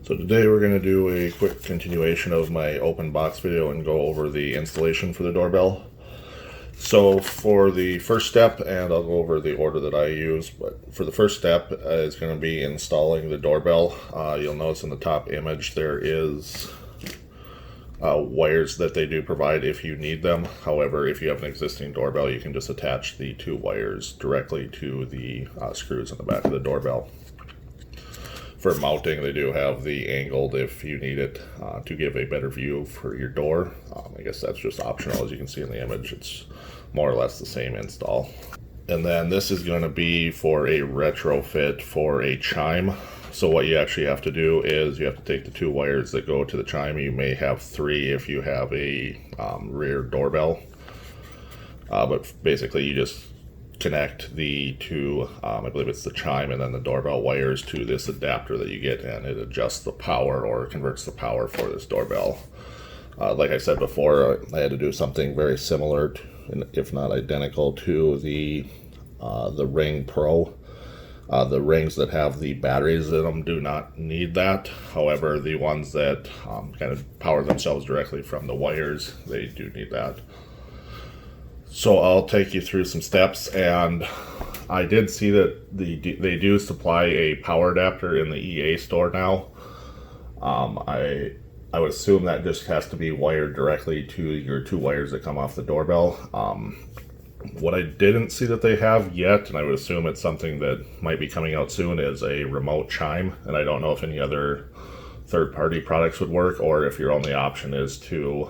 So today we're going to do a quick continuation of my open box video and go over the installation for the doorbell. So for the first step, and I'll go over the order that I use, but for the first step is going to be installing the doorbell. You'll notice in the top image there is wires that they do provide if you need them. However, if you have an existing doorbell, you can just attach the two wires directly to the screws in the back of the doorbell. For mounting, they do have the angled if you need it to give a better view for your door. I guess that's just optional. As you can see in the image, it's more or less the same install. And then this is going to be for a retrofit for a chime. So what you actually have to do is you have to take the two wires that go to the chime. You may have three if you have a rear doorbell. But basically you just connect the two, I believe it's the chime and then the doorbell wires to this adapter that you get, and it adjusts the power or converts the power for this doorbell. Like I said before, I had to do something very similar to, if not identical to the Ring Pro. The rings that have the batteries in them do not need that. However, the ones that kind of power themselves directly from the wires, they do need that. So I'll take you through some steps, and I did see that they do supply a power adapter in the EA store now. I would assume that just has to be wired directly to your two wires that come off the doorbell. What I didn't see that they have yet, and I would assume it's something that might be coming out soon, is a remote chime. And I don't know if any other third-party products would work, or if your only option is to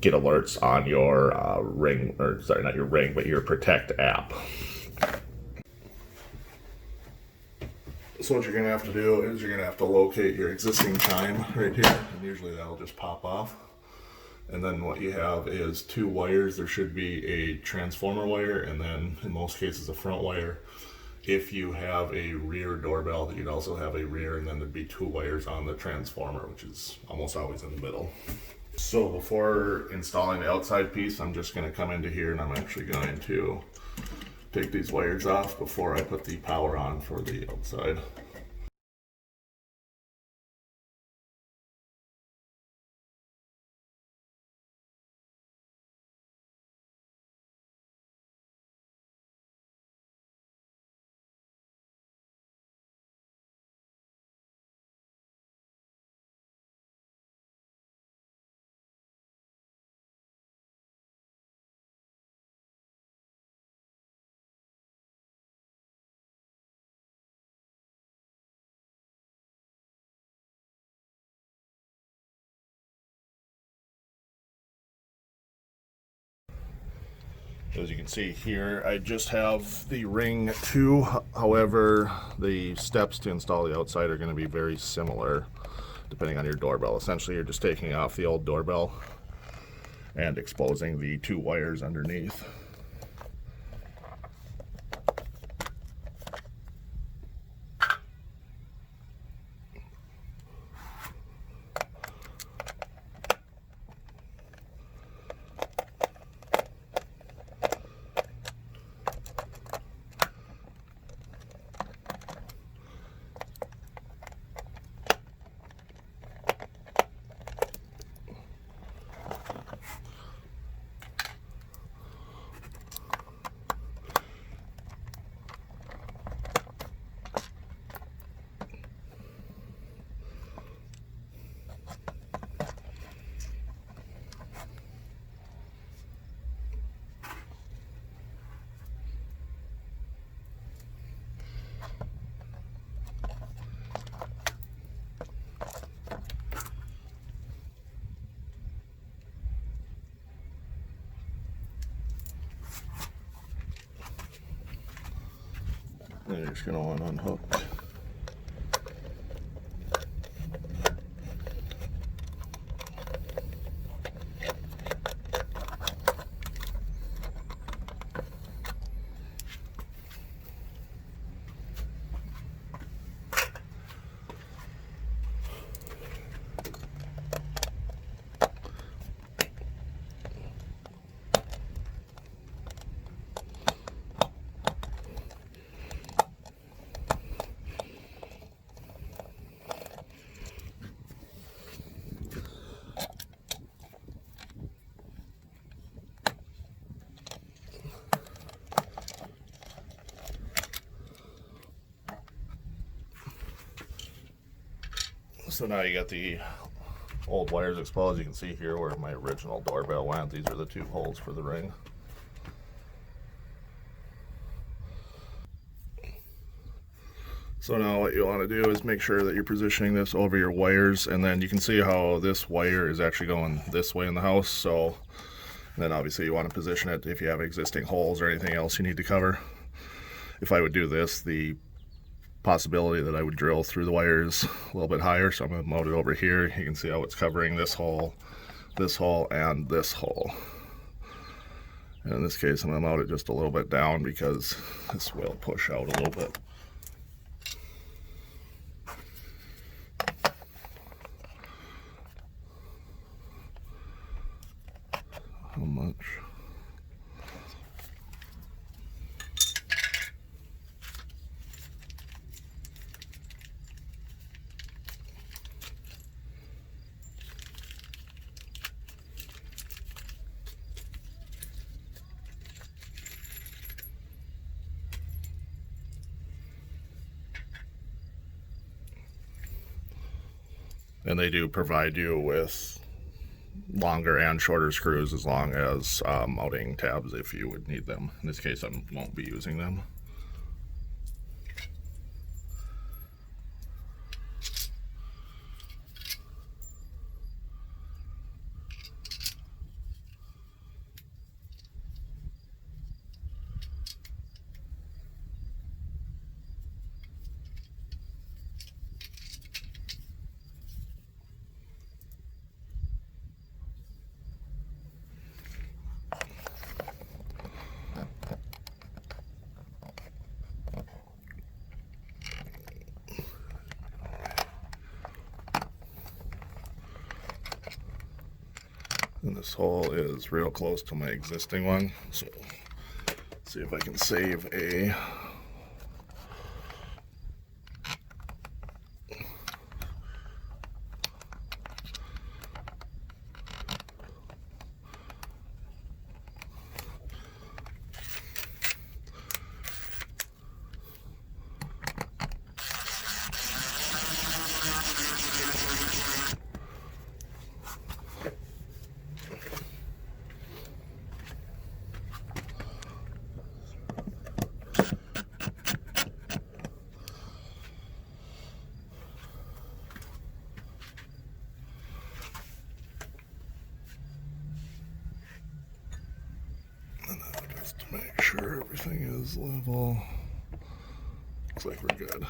get alerts on your Ring, or sorry, not your Ring, but your Protect app. So what you're going to have to do is you're going to have to locate your existing chime right here, and usually that'll just pop off. And then what you have is two wires. There should be a transformer wire, and then in most cases a front wire. If you have a rear doorbell, you'd also have a rear, and then there'd be two wires on the transformer, which is almost always in the middle. So before installing the outside piece, I'm just going to come into here and I'm actually going to take these wires off before I put the power on for the outside. As you can see here, I just have the Ring 2. However, the steps to install the outside are going to be very similar depending on your doorbell. Essentially, you're just taking off the old doorbell and exposing the two wires underneath. And you're just going to want to unhook. So now you got the old wires exposed. You can see here where my original doorbell went. These are the 2 holes for the ring. So now what you want to do is make sure that you're positioning this over your wires, and then you can see how this wire is actually going this way in the house. So then obviously you want to position it if you have existing holes or anything else you need to cover. If I would do this, the possibility that I would drill through the wires a little bit higher, so I'm going to mount it over here. You can see how it's covering this hole, and this hole. And in this case, I'm going to mount it just a little bit down because this will push out a little bit. How much? And they do provide you with longer and shorter screws as long as mounting tabs if you would need them. In this case, I won't be using them. And this hole is real close to my existing one, so let's see if I can save a just to make sure everything is level. Looks like we're good.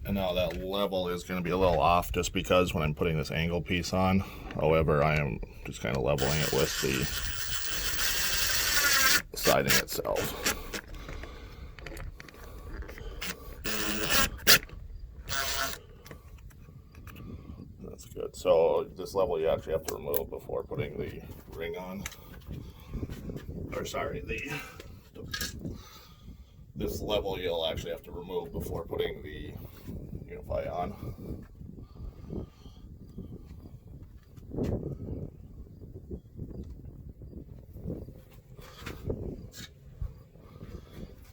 And now that level is going to be a little off just because when I'm putting this angle piece on. However, I am just kind of leveling it with the siding itself. That's good. So this level you actually have to remove before putting the ring on. Or sorry, this level you'll actually have to remove before putting the Unifi on.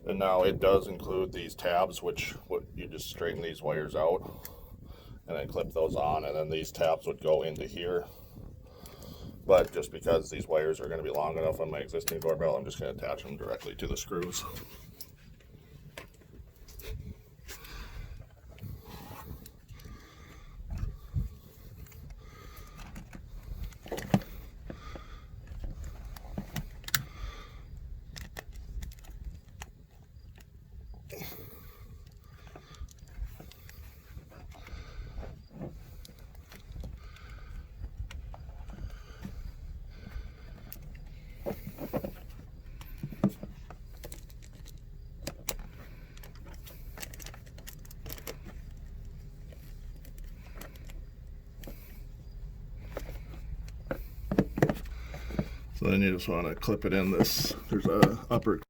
And now it does include these tabs, which you just straighten these wires out, and then clip those on, and then these tabs would go into here. But just because these wires are going to be long enough on my existing doorbell, I'm just going to attach them directly to the screws. So then you just want to clip it in this. There's a upper